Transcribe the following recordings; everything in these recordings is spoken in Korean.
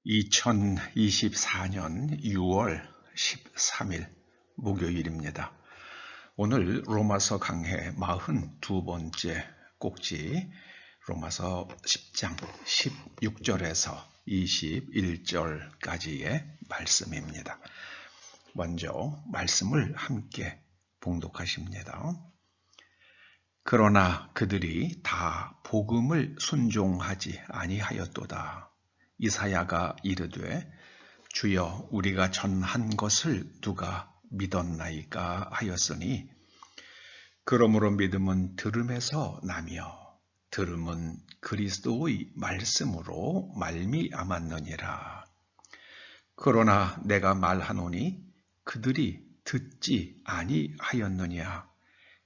2024년 6월 13일 목요일입니다. 오늘 로마서 강해 42번째 꼭지 로마서 10장 16절에서 21절까지의 말씀입니다. 먼저 말씀을 함께 봉독하십니다. 그러나 그들이 다 복음을 순종하지 아니하였도다. 이사야가 이르되 주여 우리가 전한 것을 누가 믿었나이까 하였으니 그러므로 믿음은 들음에서 나며 들음은 그리스도의 말씀으로 말미암았느니라. 그러나 내가 말하노니 그들이 듣지 아니하였느냐.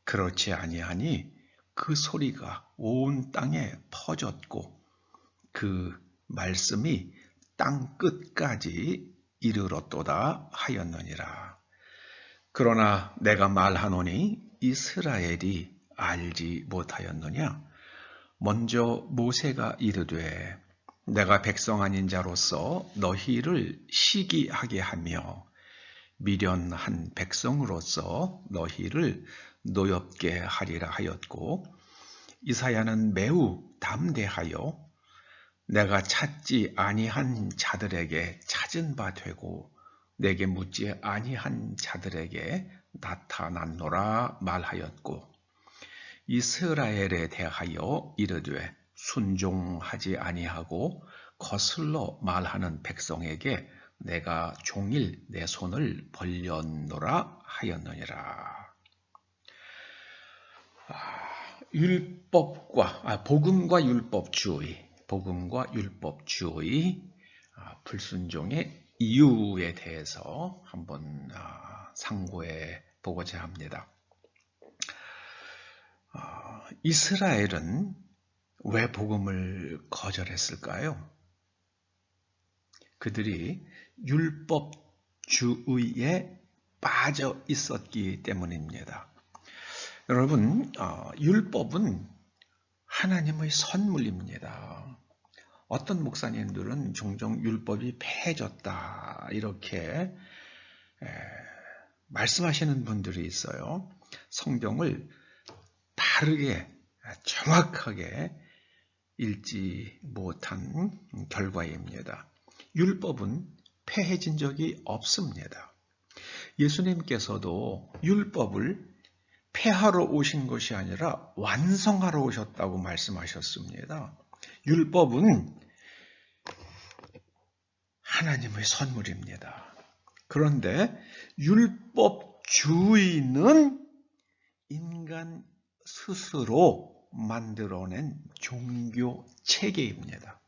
그렇지 아니하니 그 소리가 온 땅에 퍼졌고 그 말씀이 땅 끝까지 이르렀도다 하였느니라. 그러나 내가 말하노니 이스라엘이 알지 못하였느냐. 먼저 모세가 이르되 내가 백성 아닌 자로서 너희를 시기하게 하며 미련한 백성으로서 너희를 노엽게 하리라 하였고, 이사야는 매우 담대하여 내가 찾지 아니한 자들에게 찾은 바 되고 내게 묻지 아니한 자들에게 나타났노라 말하였고, 이스라엘에 대하여 이르되 순종하지 아니하고 거슬러 말하는 백성에게 내가 종일 내 손을 벌렸노라 하였느니라. 복음과 율법주의, 불순종의 이유에 대해서 한번 상고해 보고자 합니다. 이스라엘은 왜 복음을 거절했을까요? 그들이 율법주의에 빠져 있었기 때문입니다. 여러분, 율법은 하나님의 선물입니다. 어떤 목사님들은 종종 율법이 패해졌다 이렇게 말씀하시는 분들이 있어요. 성경을 바르게 정확하게 읽지 못한 결과입니다. 율법은 패해진 적이 없습니다. 예수님께서도 율법을 폐하러 오신 것이 아니라 완성하러 오셨다고 말씀하셨습니다. 율법은 하나님의 선물입니다. 그런데 율법주의는 인간 스스로 만들어낸 종교 체계입니다.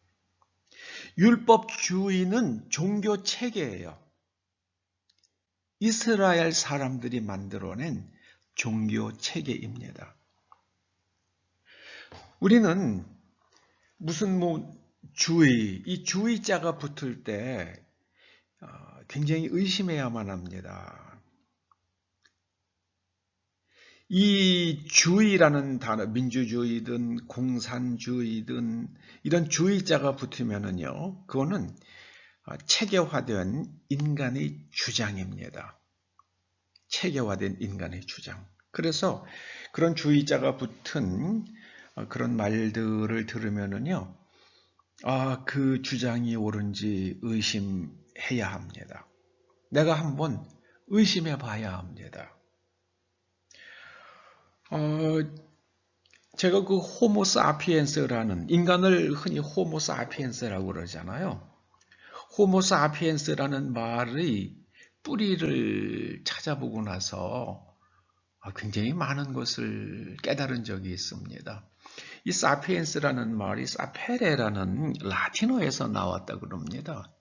율법주의는 종교 체계예요. 이스라엘 사람들이 만들어낸 종교 체계입니다. 우리는 무슨 이 주의자가 붙을 때 굉장히 의심해야만 합니다. 이 주의라는 단어, 민주주의든 공산주의든 이런 주의자가 붙으면은요, 그거는 체계화된 인간의 주장입니다. 체계화된 인간의 주장. 그래서 그런 주의자가 붙은 그런 말들을 들으면은요, 그 주장이 옳은지 의심해야 합니다. 내가 한번 의심해 봐야 합니다. 제가 그 호모사피엔스라는, 인간을 흔히 호모사피엔스라고 그러잖아요. 호모사피엔스라는 말의 뿌리를 찾아보고 나서 굉장히 많은 것을 깨달은 적이 있습니다. 이 사피엔스라는 말이 사페레라는 라틴어에서 나왔다 그럽니다.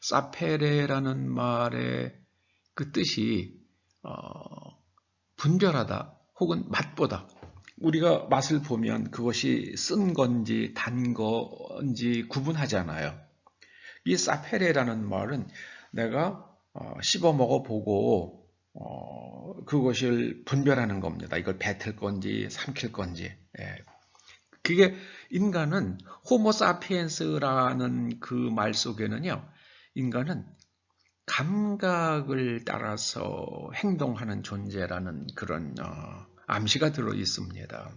사페레라는 말의 그 뜻이 분별하다 혹은 맛보다. 우리가 맛을 보면 그것이 쓴 건지 단 건지 구분하잖아요. 이 사페레라는 말은 내가 씹어 먹어보고 그것을 분별하는 겁니다. 이걸 뱉을 건지 삼킬 건지. 그게 인간은 호모사피엔스라는 그 말 속에는요. 인간은 감각을 따라서 행동하는 존재라는 그런 암시가 들어 있습니다.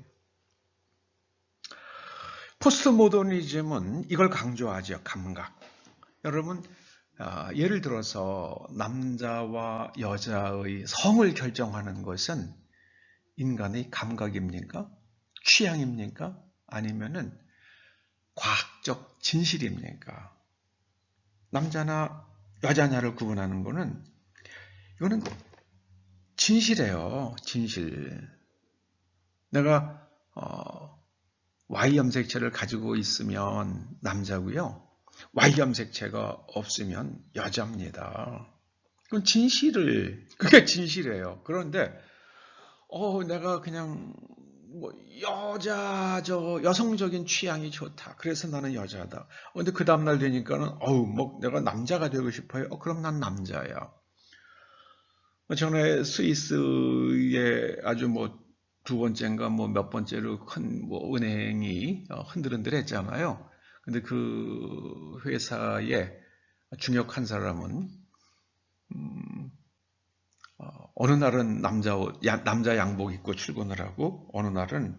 포스트 모더니즘은 이걸 강조하죠. 감각. 여러분 예를 들어서 남자와 여자의 성을 결정하는 것은 인간의 감각입니까? 취향입니까? 아니면은 과학적 진실입니까? 남자나 여자냐를 구분하는 거는 이거는 진실이에요. 진실. 내가 Y 염색체를 가지고 있으면 남자고요. Y 염색체가 없으면 여자입니다. 그게 진실이에요. 그런데 내가 그냥 뭐 여성적인 취향이 좋다. 그래서 나는 여자다. 근데 그 다음날 되니까는 뭐 내가 남자가 되고 싶어요. 그럼 난 남자야. 전에 스위스의 아주 뭐 두 번째인가 뭐 몇 번째로 큰 뭐 은행이 흔들흔들했잖아요. 근데 그 회사의 중역한 사람은 어느 날은 남자 양복 입고 출근을 하고 어느 날은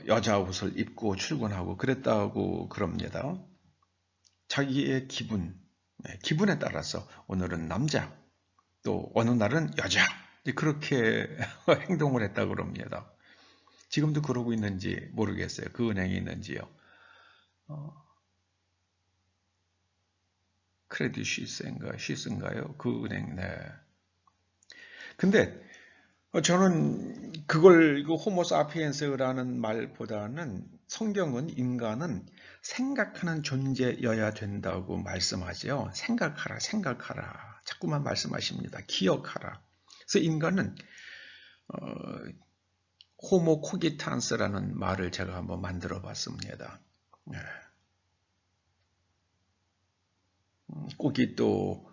여자 옷을 입고 출근하고 그랬다고 그럽니다. 자기의 기분에 따라서 오늘은 남자, 또 어느 날은 여자 그렇게 행동을 했다고 그럽니다. 지금도 그러고 있는지 모르겠어요. 그 은행이 있는지요. 크레딧 스위스인가요? 그 은행, 네. 근데 저는 그걸 호모사피엔스라는 말보다는 성경은 인간은 생각하는 존재여야 된다고 말씀하죠. 생각하라. 자꾸만 말씀하십니다. 기억하라. 그래서 인간은 호모 코기탄스라는 말을 제가 한번 만들어 봤습니다. 코기또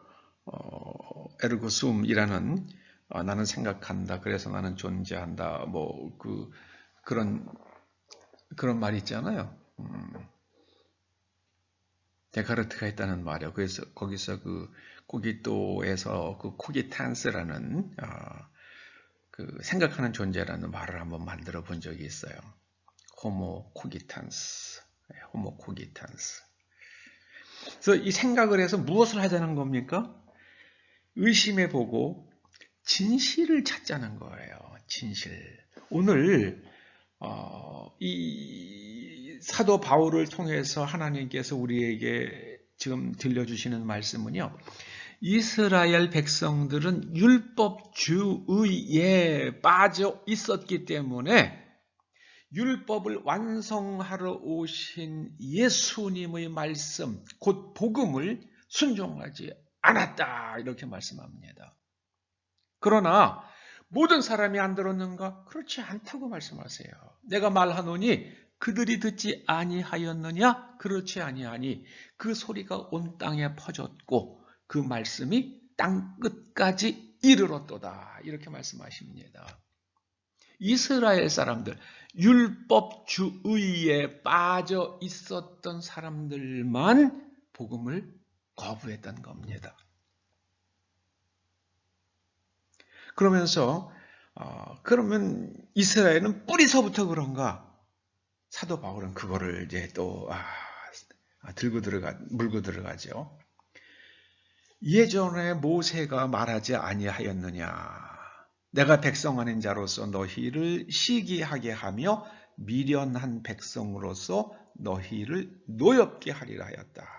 에르고 숨이라는 나는 생각한다. 그래서 나는 존재한다. 뭐 그런 말이 있잖아요. 데카르트가 했다는 말이요. 그래서 거기서 그 코기또에서 그 코기탄스라는 그 생각하는 존재라는 말을 한번 만들어 본 적이 있어요. 호모 코기탄스. 호모 코기탄스. 그래서 이 생각을 해서 무엇을 하자는 겁니까? 의심해보고 진실을 찾자는 거예요. 진실. 오늘 이 사도 바울을 통해서 하나님께서 우리에게 지금 들려주시는 말씀은요. 이스라엘 백성들은 율법주의에 빠져 있었기 때문에 율법을 완성하러 오신 예수님의 말씀, 곧 복음을 순종하지 않았다. 이렇게 말씀합니다. 그러나 모든 사람이 안 들었는가? 그렇지 않다고 말씀하세요. 내가 말하노니 그들이 듣지 아니하였느냐? 그렇지 아니하니 그 소리가 온 땅에 퍼졌고 그 말씀이 땅 끝까지 이르렀도다. 이렇게 말씀하십니다. 이스라엘 사람들, 율법주의에 빠져 있었던 사람들만 복음을 거부했던 겁니다. 그러면서 그러면 이스라엘은 뿌리서부터 그런가? 사도 바울은 그거를 이제 또 물고 들어가죠. 예전에 모세가 말하지 아니하였느냐? 내가 백성 아닌 자로서 너희를 시기하게 하며 미련한 백성으로서 너희를 노엽게 하리라 하였다.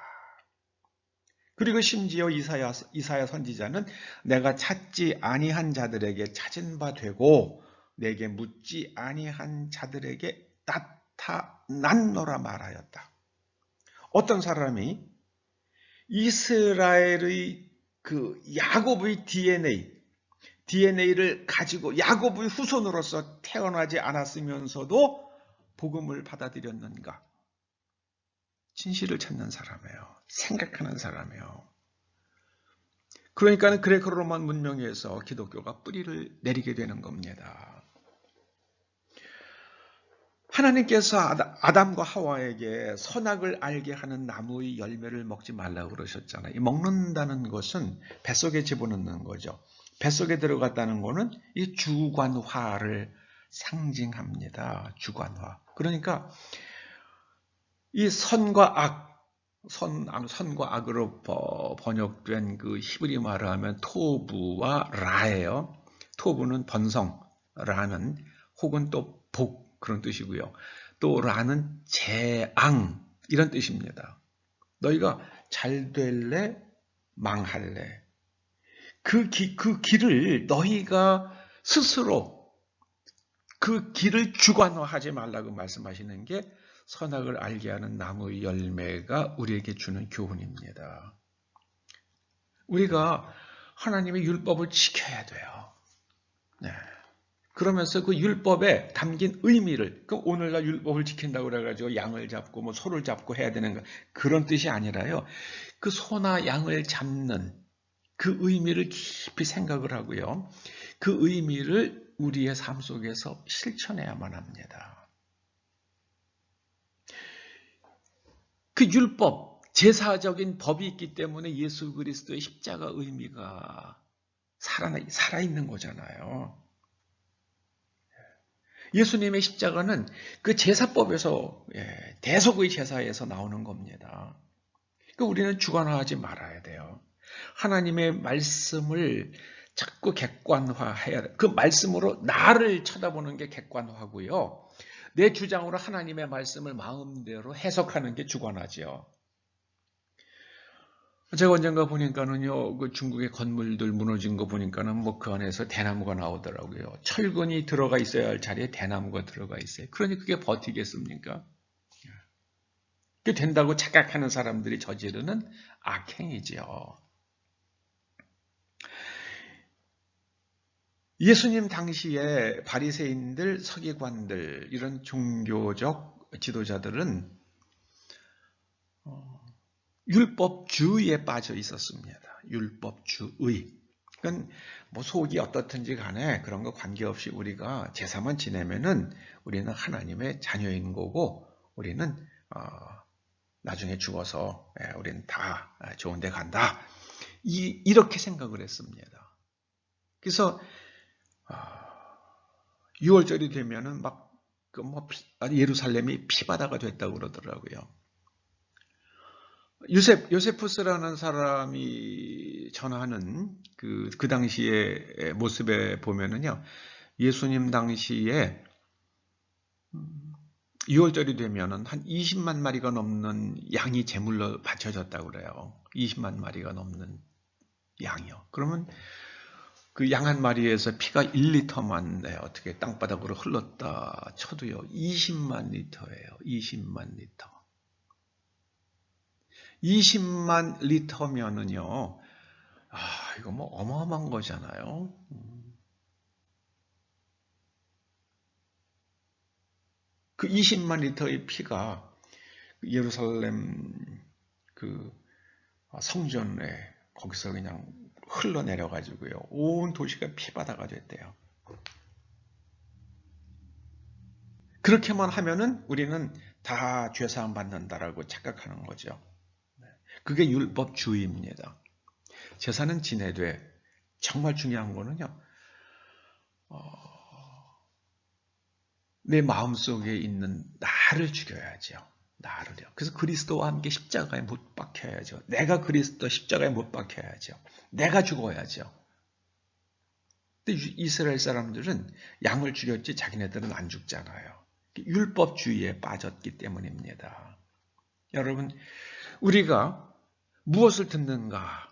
그리고 심지어 이사야 선지자는 내가 찾지 아니한 자들에게 찾은 바 되고 내게 묻지 아니한 자들에게 나타난노라 말하였다. 어떤 사람이 이스라엘의 그 야곱의 DNA를 가지고 야곱의 후손으로서 태어나지 않았으면서도 복음을 받아들였는가? 진실을 찾는 사람이에요. 생각하는 사람이에요. 그러니까 그레코로만 문명에서 기독교가 뿌리를 내리게 되는 겁니다. 하나님께서 아담과 하와에게 선악을 알게 하는 나무의 열매를 먹지 말라고 그러셨잖아요. 이 먹는다는 것은 뱃속에 집어넣는 거죠. 뱃속에 들어갔다는 것은 이 주관화를 상징합니다. 주관화. 그러니까 이 선과 악으로 번역된 그 히브리 말을 하면 토부와 라예요. 토부는 번성, 라는 혹은 또 복 그런 뜻이고요. 또 라는 재앙 이런 뜻입니다. 너희가 잘 될래 망할래. 그 길을 너희가 스스로 그 길을 주관화하지 말라고 말씀하시는 게 선악을 알게 하는 나무의 열매가 우리에게 주는 교훈입니다. 우리가 하나님의 율법을 지켜야 돼요. 네. 그러면서 그 율법에 담긴 의미를, 그 오늘날 율법을 지킨다고 그래가지고 양을 잡고 뭐 소를 잡고 해야 되는 거 그런 뜻이 아니라요. 그 소나 양을 잡는 그 의미를 깊이 생각을 하고요. 그 의미를 우리의 삶 속에서 실천해야만 합니다. 그 율법, 제사적인 법이 있기 때문에 예수 그리스도의 십자가 의미가 살아있는 거잖아요. 예수님의 십자가는 그 제사법에서, 대속의 제사에서 나오는 겁니다. 그러니까 우리는 주관화하지 말아야 돼요. 하나님의 말씀을 자꾸 객관화해야 돼. 그 말씀으로 나를 쳐다보는 게 객관화고요. 내 주장으로 하나님의 말씀을 마음대로 해석하는 게 주관화죠. 제가 언젠가 보니까는요, 그 중국의 건물들 무너진 거 보니까는 뭐 그 안에서 대나무가 나오더라고요. 철근이 들어가 있어야 할 자리에 대나무가 들어가 있어요. 그러니 그게 버티겠습니까? 그게 된다고 착각하는 사람들이 저지르는 악행이지요. 예수님 당시에 바리새인들, 서기관들, 이런 종교적 지도자들은 율법주의에 빠져 있었습니다. 율법주의. 그러니까 뭐 속이 어떻든지 간에 그런 거 관계없이 우리가 제사만 지내면은 우리는 하나님의 자녀인 거고 우리는 나중에 죽어서 우리는 다 좋은 데 간다. 이렇게 생각을 했습니다. 그래서 6월절이 되면은 예루살렘이 피바다가 됐다고 그러더라고요. 요세푸스라는 사람이 전하는 그 당시의 모습에 보면은요, 예수님 당시에 6월절이 되면은 한 20만 마리가 넘는 양이 제물로 바쳐졌다고 그래요. 20만 마리가 넘는 양이요. 그러면 그 양 한 마리에서 피가 1리터만 어떻게 땅바닥으로 흘렀다 쳐도요, 20만 리터예요. 20만 리터. 20만 리터면은요, 이거 뭐 어마어마한 거잖아요. 그 20만 리터의 피가 예루살렘 그 성전에 거기서 그냥 흘러내려가지고요, 온 도시가 피바다가 됐대요. 그렇게만 하면은 우리는 다 죄사함 받는다라고 착각하는 거죠. 그게 율법주의입니다. 제사는 지내되 정말 중요한 거는요, 내 마음속에 있는 나를 죽여야죠. 나를요. 그래서 그리스도와 함께 십자가에 못 박혀야죠. 내가 그리스도 십자가에 못 박혀야죠. 내가 죽어야죠. 근데 이스라엘 사람들은 양을 죽였지 자기네들은 안 죽잖아요. 율법주의에 빠졌기 때문입니다. 여러분, 우리가 무엇을 듣는가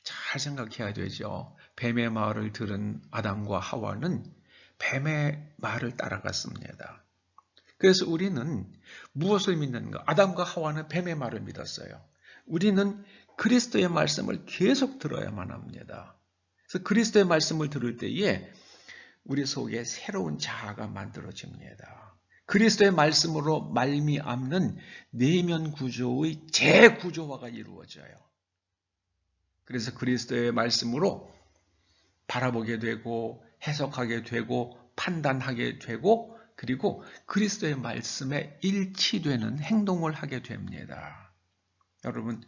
잘 생각해야 되죠. 뱀의 말을 들은 아담과 하와는 뱀의 말을 따라갔습니다. 그래서 우리는 무엇을 믿는가? 아담과 하와는 뱀의 말을 믿었어요. 우리는 그리스도의 말씀을 계속 들어야만 합니다. 그래서 그리스도의 말씀을 들을 때에 우리 속에 새로운 자아가 만들어집니다. 그리스도의 말씀으로 말미암는 내면 구조의 재구조화가 이루어져요. 그래서 그리스도의 말씀으로 바라보게 되고 해석하게 되고 판단하게 되고 그리고 그리스도의 말씀에 일치되는 행동을 하게 됩니다. 여러분,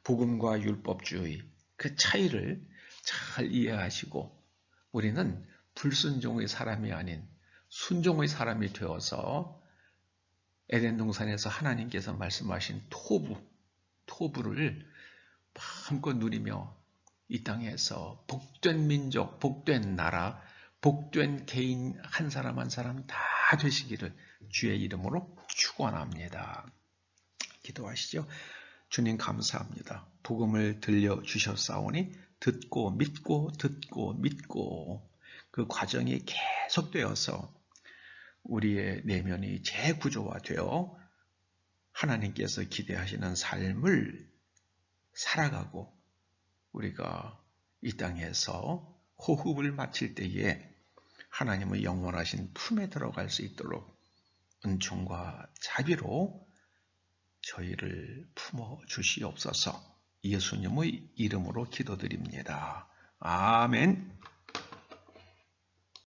복음과 율법주의 그 차이를 잘 이해하시고 우리는 불순종의 사람이 아닌 순종의 사람이 되어서 에덴 동산에서 하나님께서 말씀하신 토부를 마음껏 누리며 이 땅에서 복된 민족, 복된 나라, 복된 개인 한 사람 한 사람 다 되시기를 주의 이름으로 축원합니다. 기도하시죠. 주님 감사합니다. 복음을 들려주셨사오니 듣고 믿고 그 과정이 계속되어서 우리의 내면이 재구조화되어 하나님께서 기대하시는 삶을 살아가고 우리가 이 땅에서 호흡을 마칠 때에 하나님의 영원하신 품에 들어갈 수 있도록 은총과 자비로 저희를 품어 주시옵소서. 예수님의 이름으로 기도드립니다. 아멘.